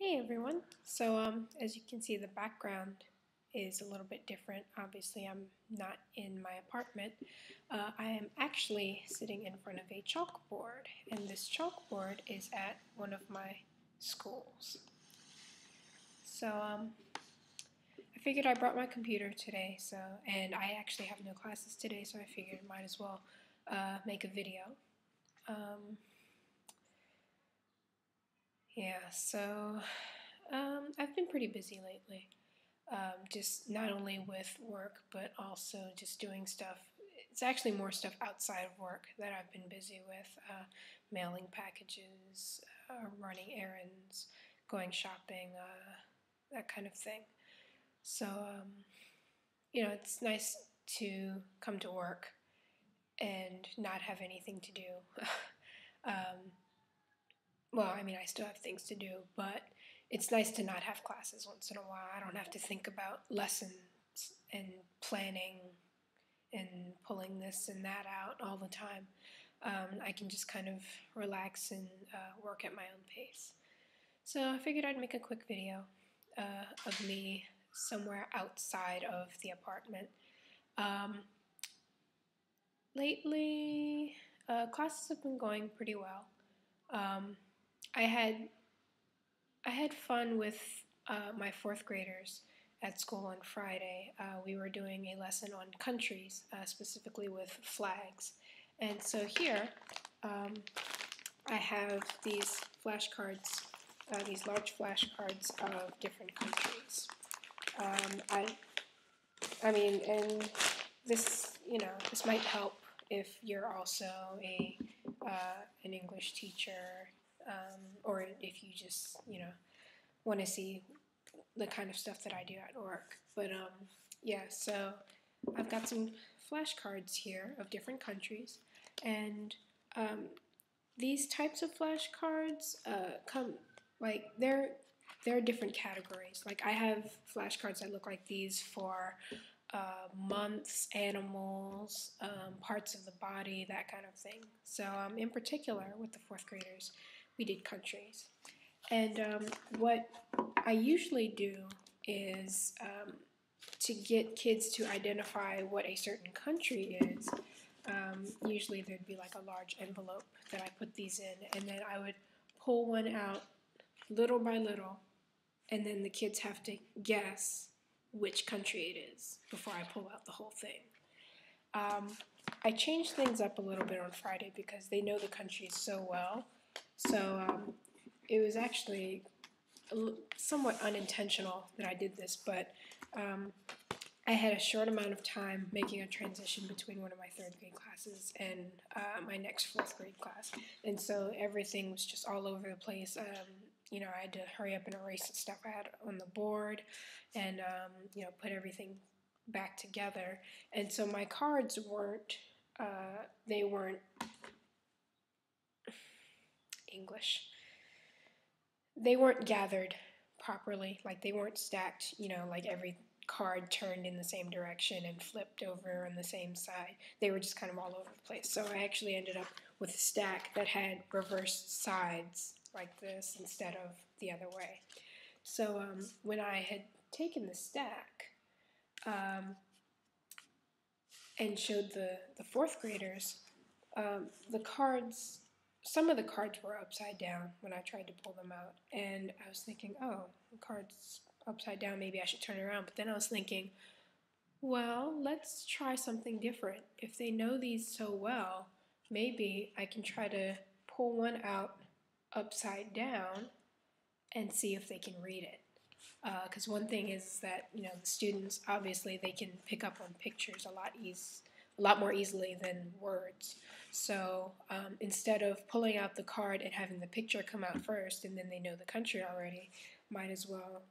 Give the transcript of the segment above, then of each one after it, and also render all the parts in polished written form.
Hey everyone. So as you can see, the background is a little bit different. Obviously, I'm not in my apartment. I am actually sitting in front of a chalkboard, and this chalkboard is at one of my schools. So I figured I brought my computer today, and I actually have no classes today, so I figured I might as well make a video. Um, yeah, I've been pretty busy lately. Just not only with work, but also just doing stuff. It's actually more stuff outside of work that I've been busy with, mailing packages, running errands, going shopping, that kind of thing. So it's nice to come to work and not have anything to do. um, well, I mean, I still have things to do, but it's nice to not have classes once in a while. I don't have to think about lessons and planning and pulling this and that out all the time. I can just kind of relax and work at my own pace. So I figured I'd make a quick video of me somewhere outside of the apartment. Um, Lately, classes have been going pretty well. Um, I had I had fun with my fourth graders at school on Friday. We were doing a lesson on countries, specifically with flags. And so here, um, I have these flashcards, these large flashcards of different countries. I, I mean, and this might help if you're also an English teacher, or if you just, want to see the kind of stuff that I do at work. But yeah, so I've got some flashcards here of different countries, and these types of flashcards come like there are different categories. Like I have flashcards that look like these for months, animals, parts of the body, that kind of thing. So in particular, with the fourth graders, we did countries. And what I usually do is to get kids to identify what a certain country is. Usually there'd be like a large envelope that I put these in, and then I would pull one out little by little, and then the kids have to guess which country it is before I pull out the whole thing. I changed things up a little bit on Friday because they know the countries so well. So it was actually somewhat unintentional that I did this, but I had a short amount of time making a transition between one of my third grade classes and my next fourth grade class, and so everything was just all over the place. I had to hurry up and erase the stuff I had on the board, and put everything back together. And so my cards weren't English. They weren't gathered properly. Like they weren't stacked. Like every card turned in the same direction and flipped over on the same side. They were just kind of all over the place. So I actually ended up with a stack that had reversed sides like this instead of the other way. So when I had taken the stack and showed the fourth graders, the cards, some of the cards were upside down when I tried to pull them out. And I was thinking, oh, the card's upside down, maybe I should turn it around. But then I was thinking, well, let's try something different. If they know these so well, maybe I can try to pull one out upside down and see if they can read it. Because one thing is that the students, obviously they can pick up on pictures a lot more easily than words. So instead of pulling out the card and having the picture come out first and then they know the country already, might as well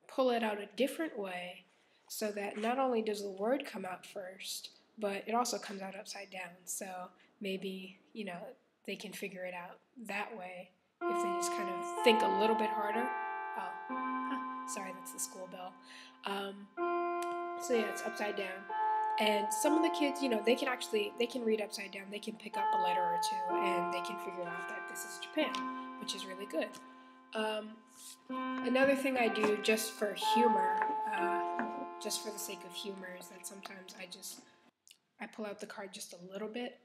pull it out a different way so that not only does the word come out first, but it also comes out upside down. So maybe they can figure it out that way if they just kind of think a little bit harder. Oh, sorry, that's the school bell. So yeah, it's upside down. And some of the kids, they can read upside down. They can pick up a letter or two, and they can figure out that this is Japan, which is really good. Another thing I do just for humor, just for the sake of humor, is that sometimes I pull out the card just a little bit,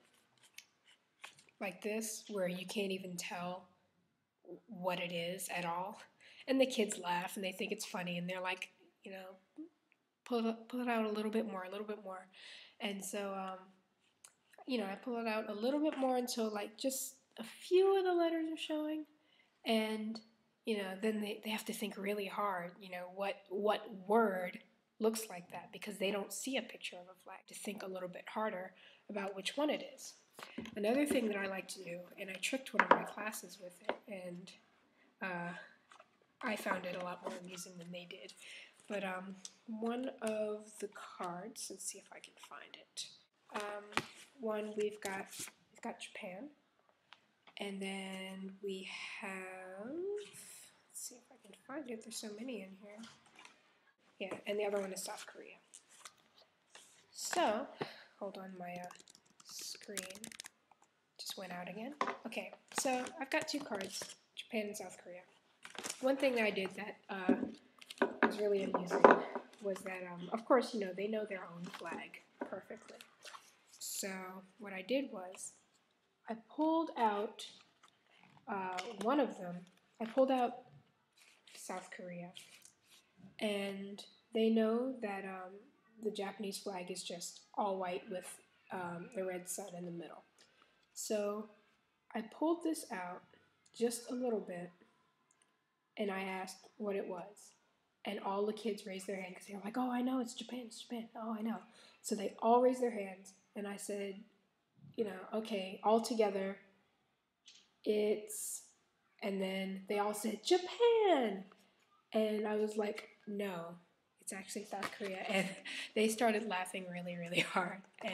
like this, where you can't even tell what it is at all. And the kids laugh and they think it's funny and they're like, you know, pull it out a little bit more, a little bit more. And so, I pull it out a little bit more until like just a few of the letters are showing. And, then they have to think really hard, what word looks like that, because they don't see a picture of a flag, to think a little bit harder about which one it is. Another thing that I like to do, and I tricked one of my classes with it, and I found it a lot more amusing than they did. But one of the cards, let's see if I can find it. We've got Japan, and then we have, let's see if I can find it. There's so many in here. Yeah, and the other one is South Korea. So, hold on, my screen just went out again. Okay, so I've got two cards, Japan and South Korea. One thing that I did that was really amusing was that, of course, they know their own flag perfectly. So what I did was I pulled out one of them. I pulled out South Korea, and they know that the Japanese flag is just all white with the red sun in the middle. So I pulled this out just a little bit, and I asked what it was. And all the kids raised their hand because they were like, oh, I know, it's Japan, it's Japan. Oh, I know. So they all raised their hands, and I said, okay, all together, it's, and then they all said, Japan! And I was like, no, it's actually South Korea. And they started laughing really, really hard. And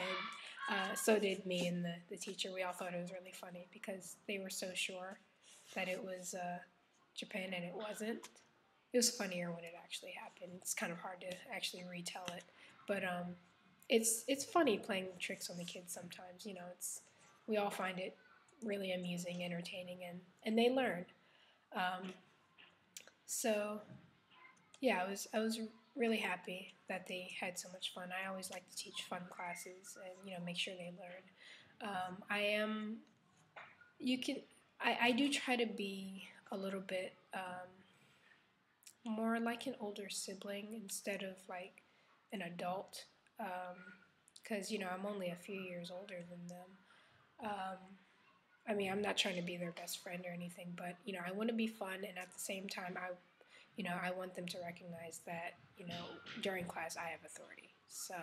so did me and the teacher. We all thought it was really funny because they were so sure that it was Japan, and it wasn't. It was funnier when it actually happened. It's kind of hard to actually retell it. But it's funny playing tricks on the kids sometimes. We all find it really amusing, entertaining, and they learn. So yeah, I was really happy that they had so much fun. I always like to teach fun classes and make sure they learn. I do try to be a little bit more like an older sibling instead of like an adult, because I'm only a few years older than them. I mean, I'm not trying to be their best friend or anything, but I want to be fun, and at the same time, I want them to recognize that during class I have authority. So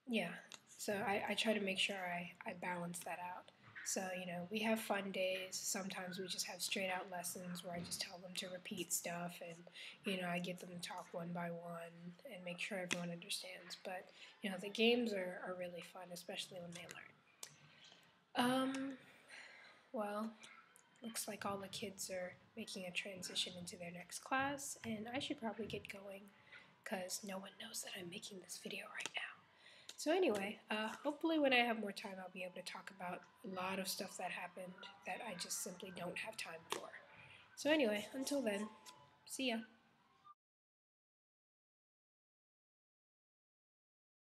yeah, so I try to make sure I balance that out. So, we have fun days. Sometimes we just have straight out lessons where I just tell them to repeat stuff, and, I get them to talk one by one and make sure everyone understands. But, the games are really fun, especially when they learn. Well, looks like all the kids are making a transition into their next class, and I should probably get going because no one knows that I'm making this video right now. So anyway, hopefully when I have more time, I'll be able to talk about a lot of stuff that happened that I just simply don't have time for. So anyway, until then, see ya.